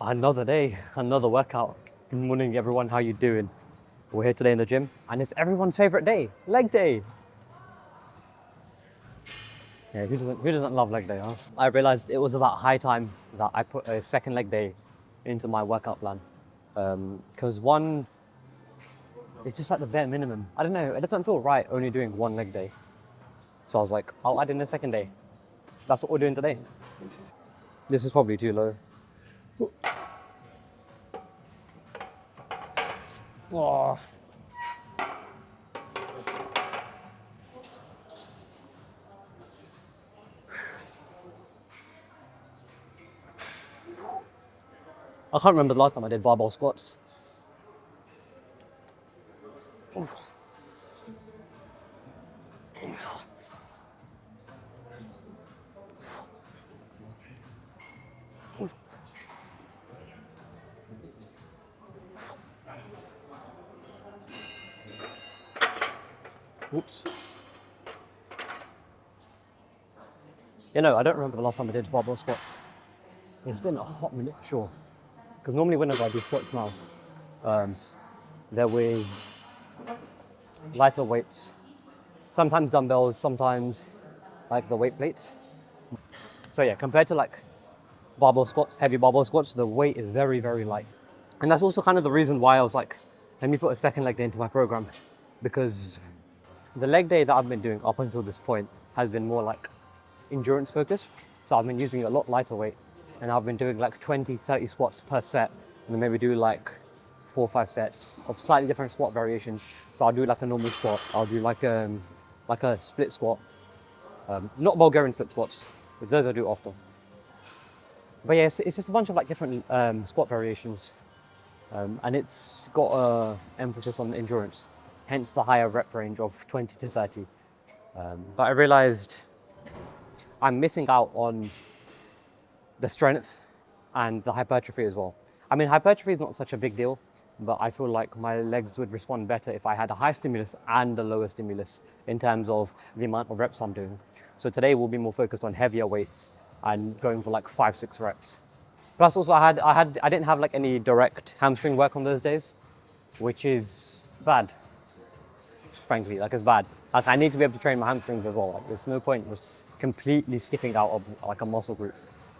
Another day, another workout. Good morning everyone, how you doing? We're here today in the gym and it's everyone's favorite day, leg day. Yeah, who doesn't love leg day, huh? I realized it was about high time that I put a second leg day into my workout plan. Because one, it's just like the bare minimum. I don't know, it doesn't feel right only doing one leg day. So I was like, I'll add in a second day. That's what we're doing today. This is probably too low. Oh. I can't remember the last time I did barbell squats. Oops. You know, I don't remember the last time I did barbell squats. It's been a hot minute for sure. Because normally whenever I do squats now, they're with lighter weights. Sometimes dumbbells, sometimes like the weight plates. So yeah, compared to like barbell squats, heavy barbell squats, the weight is very, very light. And that's also kind of the reason why I was like, let me put a second leg day into my program. Because the leg day that I've been doing up until this point has been more like endurance focused. So I've been using a lot lighter weight and I've been doing like 20, 30 squats per set and then maybe do like 4 or 5 sets of slightly different squat variations. So I'll do like a normal squat, I'll do like a split squat, not Bulgarian split squats, but those I do often. But yeah, it's just a bunch of like different squat variations and it's got a emphasis on endurance, hence the higher rep range of 20 to 30. But I realized I'm missing out on the strength and the hypertrophy as well. I mean, hypertrophy is not such a big deal, but I feel like my legs would respond better if I had a high stimulus and a lower stimulus in terms of the amount of reps I'm doing. So today we'll be more focused on heavier weights and going for like 5-6 reps. Plus also I didn't have like any direct hamstring work on those days, which is bad. Frankly, like it's bad. Like I need to be able to train my hamstrings as well. Like there's no point just completely skipping out of like a muscle group.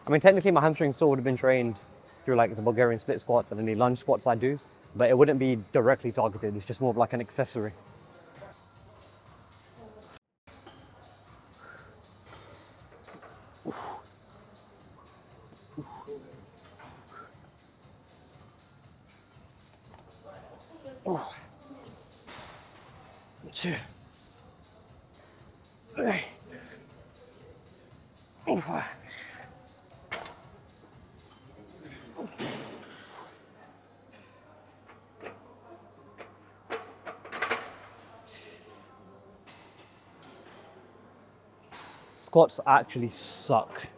I mean, technically my hamstrings still would have been trained through like the Bulgarian split squats and any lunge squats I do, but it wouldn't be directly targeted. It's just more of like an accessory. Squats actually suck.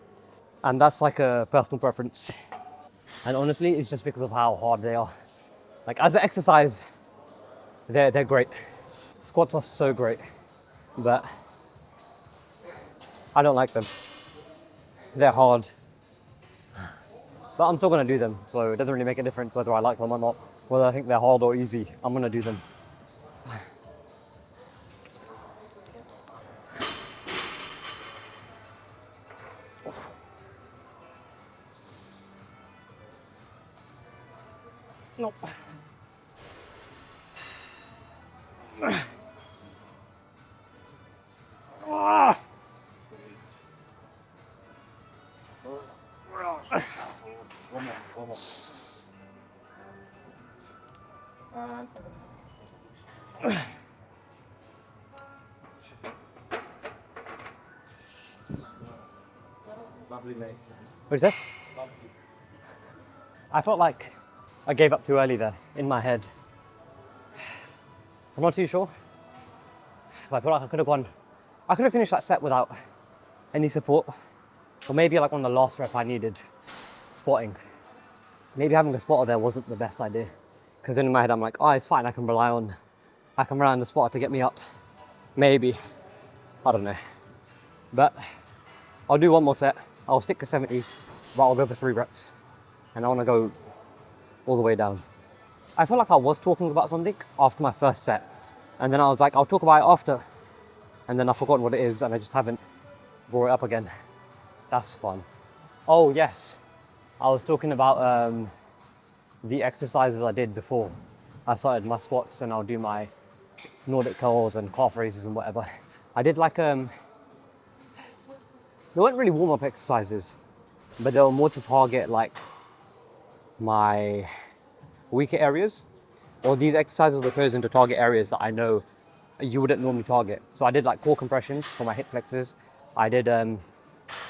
And that's like a personal preference. And honestly, it's just because of how hard they are. Like as an exercise, they're great. Squats are so great, but I don't like them. They're hard. But I'm still gonna do them, so it doesn't really make a difference whether I like them or not. Whether I think they're hard or easy, I'm gonna do them. Nope. One more. Lovely mate. What is that? I felt like I gave up too early there in my head. I'm not too sure, but I feel like I could have finished that set without any support, or maybe like on the last rep I needed spotting. Maybe having a spotter there wasn't the best idea, because then in my head I'm like, oh, it's fine, I can rely on the spotter to get me up. Maybe, I don't know, but I'll do one more set. I'll stick to 70, but I'll go for 3 reps. and I want to go all the way down. I feel like I was talking about something after my first set, and then I was like, I'll talk about it after, and then I've forgotten what it is, and I just haven't brought it up again. That's fun. Oh yes, I was talking about the exercises I did before I started my squats, and I'll do my Nordic curls and calf raises and whatever. I did like they weren't really warm-up exercises, but they were more to target like my weaker areas, or these exercises were chosen to target areas that I know you wouldn't normally target. So I did like core compressions for my hip flexors. I did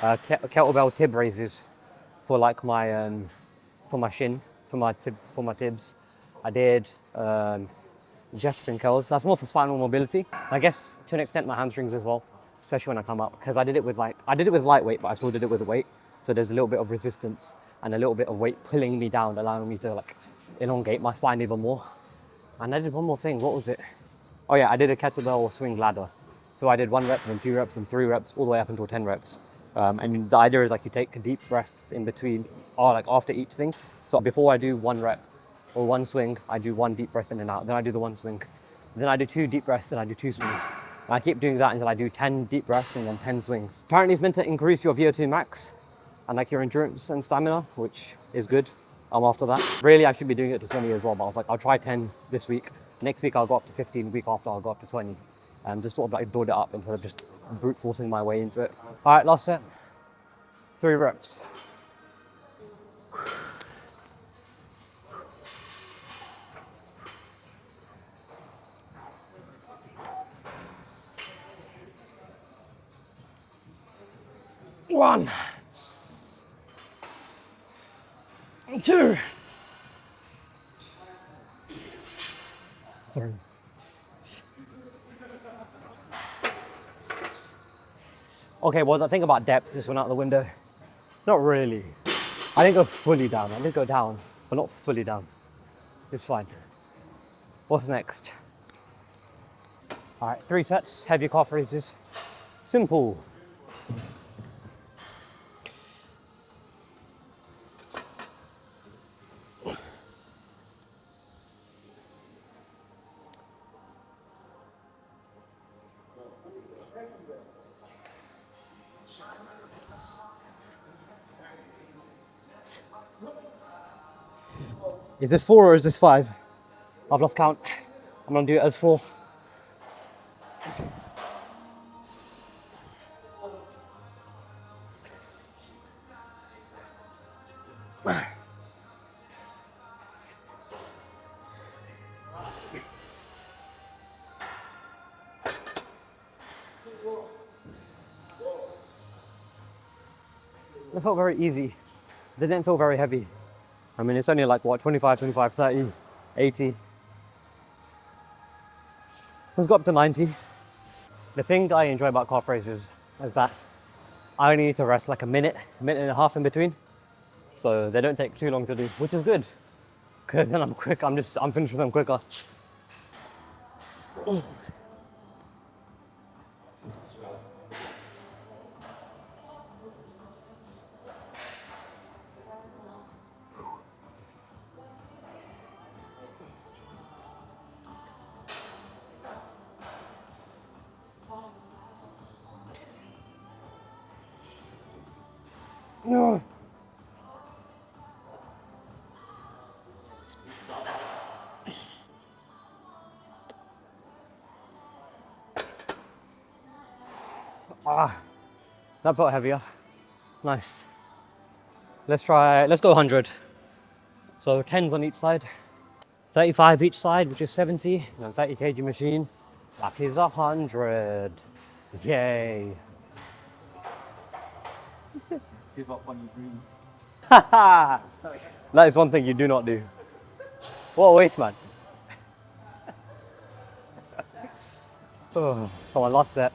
kettlebell tib raises for like my for my shin, for my tibs. I did Jefferson curls. That's more for spinal mobility. I guess to an extent my hamstrings as well, especially when I come up, because I did it with lightweight, but I still did it with a weight. So there's a little bit of resistance and a little bit of weight pulling me down, allowing me to like elongate my spine even more. And I did one more thing. What was it? Oh yeah, I did a kettlebell swing ladder. So I did 1 rep and 2 reps and 3 reps all the way up until 10 reps. And the idea is like you take deep breaths in between, or like after each thing. So before I do 1 rep or 1 swing, I do 1 deep breath in and out. Then I do the 1 swing. Then I do 2 deep breaths and I do 2 swings. And I keep doing that until I do 10 deep breaths and then 10 swings. Apparently it's meant to increase your VO2 max and like your endurance and stamina, which is good. I'm after that. Really, I should be doing it to 20 as well, but I was like, I'll try 10 this week. Next week I'll go up to 15, the week after I'll go up to 20. Just sort of like build it up instead of just brute forcing my way into it. All right, last set. 3 reps. One, 2, 3. Okay, well, the thing about depth just went out the window. Not really. I didn't go fully down. I did go down, but not fully down. It's fine. What's next? All right, 3 sets, heavy calf raises. Simple. Is this 4 or is this 5? I've lost count. I'm gonna do it as 4. It felt very easy. They didn't feel very heavy. I mean, it's only like what, 25, 30, 80. Let's go up to 90. The thing that I enjoy about calf raises is that I only need to rest like a minute and a half in between. So they don't take too long to do, which is good. Because then I'm quick, I'm finished with them quicker. No. That felt heavier. Nice. Let's go 100. So 10s on each side. 35 each side, which is 70. And 30 kg machine. That is 100. Yay. Give up on your dreams. That is one thing you do not do. What a waste, man. Oh, come on, last set.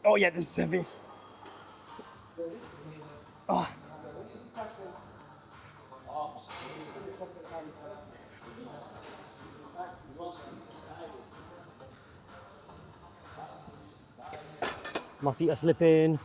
Oh yeah, this is heavy. Oh. My feet are slipping.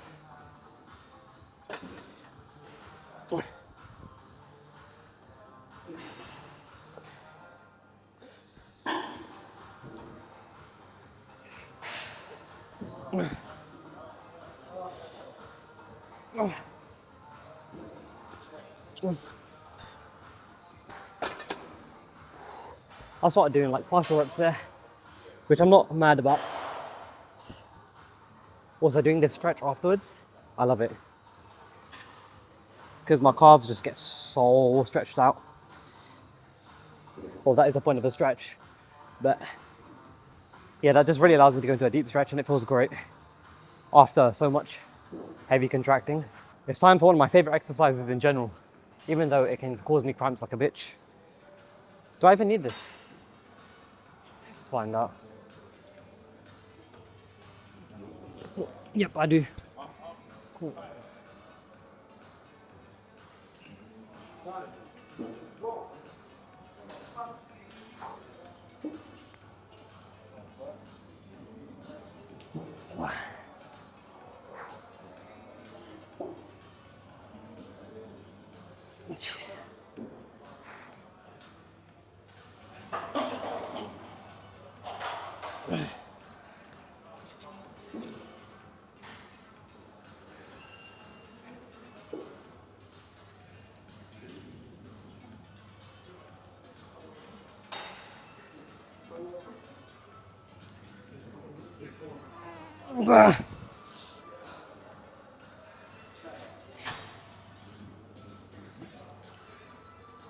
I started doing like partial reps there, which I'm not mad about. Also doing this stretch afterwards, I love it. Because my calves just get so stretched out. Well, that is the point of the stretch. But yeah, that just really allows me to go into a deep stretch and it feels great after so much heavy contracting. It's time for one of my favorite exercises in general, even though it can cause me cramps like a bitch. Do I even need this? Let's find out. Yep, I do. Cool.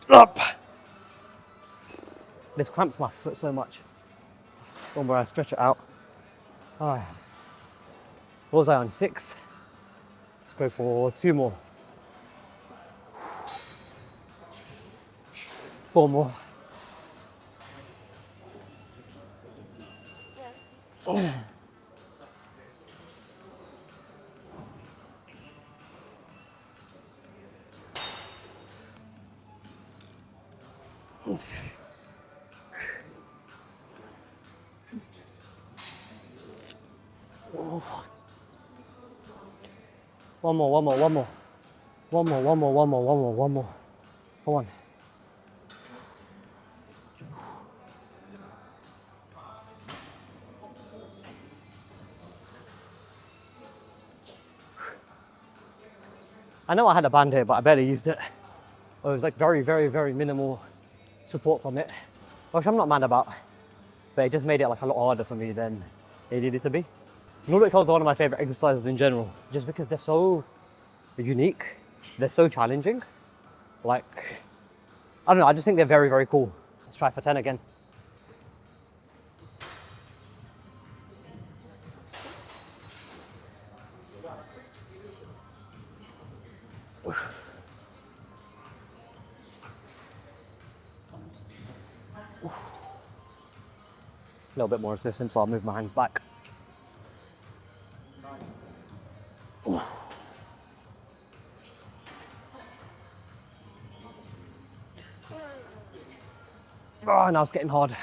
Up. This cramps my foot so much. One where I stretch it out. What was I on? 6? Let's go for 2 more. 4 more. One more. Come on. I know I had a band here, but I barely used it. It was like very, very, very minimal support from it, which I'm not mad about, but it just made it like a lot harder for me than it needed to be. Nordic are one of my favorite exercises in general, just because they're so unique, they're so challenging. Like, I don't know, I just think they're very, very cool. Let's try for 10 again. A little bit more resistance, so I'll move my hands back. Oh, now it's getting hard.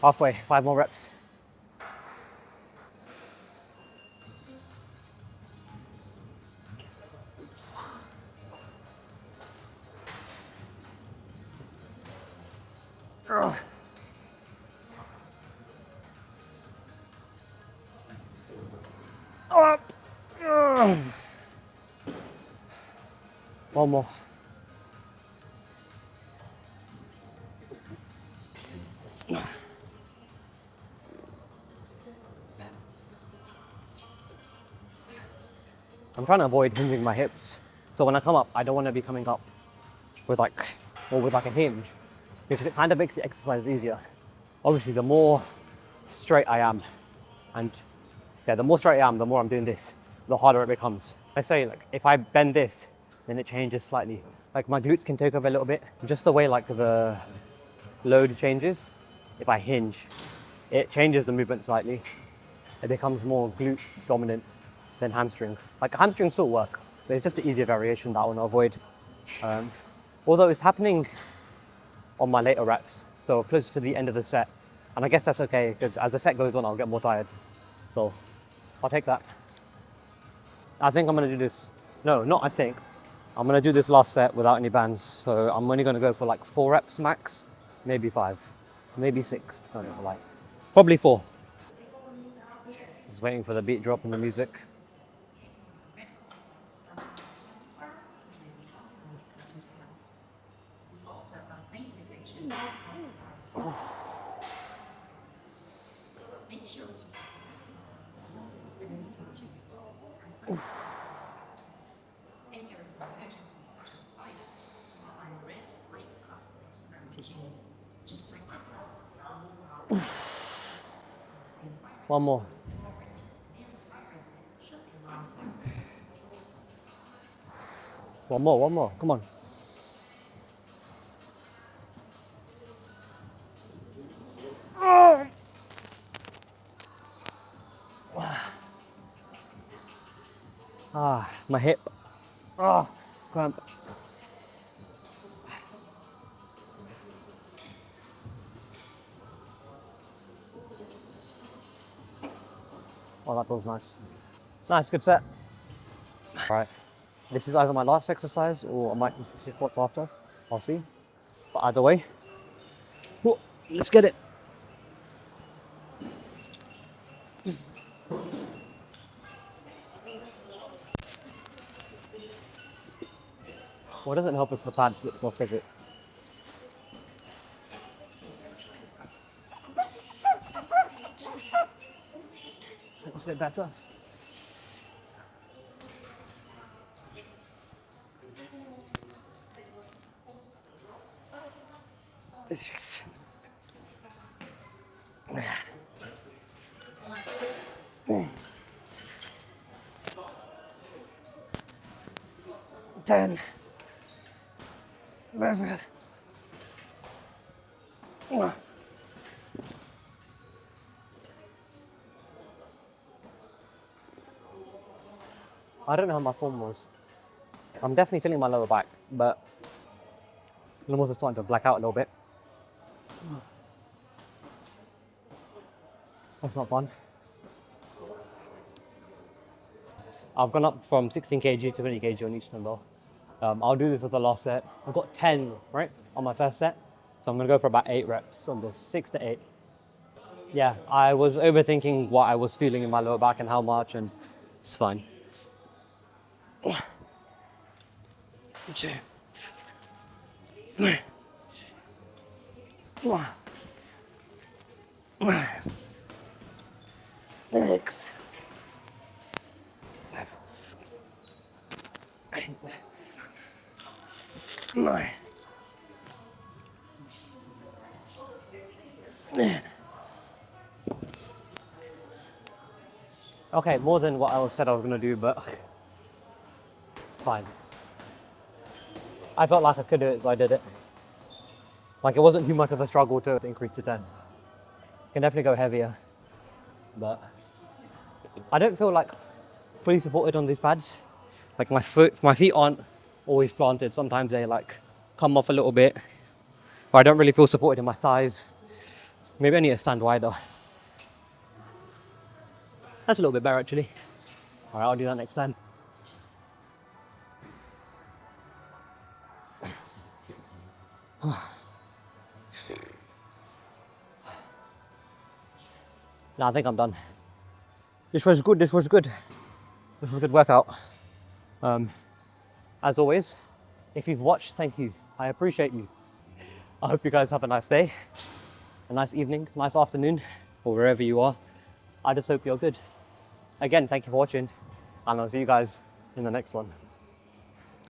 Halfway, 5 more reps. Up. One more. I'm trying to avoid hinging my hips. So when I come up, I don't want to be coming up with like a hinge, because it kind of makes the exercise easier. Obviously, the more straight I am, and yeah, the more straight I am, the more I'm doing this, the harder it becomes. I say, like, if I bend this, then it changes slightly. Like, my glutes can take over a little bit. Just the way like the load changes. If I hinge, it changes the movement slightly. It becomes more glute dominant than hamstring. Like, hamstring still work, but it's just an easier variation that I want to avoid. Although it's happening on my later reps, so close to the end of the set. And I guess that's okay, because as the set goes on, I'll get more tired. So I'll take that. I think I'm gonna do this. No, not I think. I'm gonna do this last set without any bands. So I'm only gonna go for like 4 reps max, maybe 5, maybe 6. No, that's a lie. Probably 4. Just waiting for the beat drop and the music. One more. One more. Come on. Ah, my hip. Ah, cramp. Oh, that feels nice. Nice, good set. All right. This is either my last exercise or I might do 60 squats after. I'll see. But either way, whoa, let's get it. Well, it doesn't help if the pad slips off, does it? That's a bit better. Yes. 10. 11. I don't know how my form was. I'm definitely feeling my lower back, but I'm also starting to black out a little bit. That's not fun. I've gone up from 16 kg to 20 kg on each dumbbell. I'll do this as the last set. I've got 10, right, on my first set. So I'm gonna go for about 8 reps on this, 6 to 8. Yeah, I was overthinking what I was feeling in my lower back and how much, and it's fine. Six, 7, 8, 9, 10. Okay, more than what I said I was gonna do, but it's fine. I felt like I could do it, so I did it. Like, it wasn't too much of a struggle to increase to 10. Can definitely go heavier, but I don't feel like fully supported on these pads. Like my feet aren't always planted. Sometimes they like come off a little bit. Or I don't really feel supported in my thighs. Maybe I need to stand wider. That's a little bit better actually. All right, I'll do that next time. No, I think I'm done. This was good. This was a good workout. As always, if you've watched, thank you. I appreciate you. I hope you guys have a nice day, a nice evening, nice afternoon, or wherever you are. I just hope you're good. Again, thank you for watching, and I'll see you guys in the next one.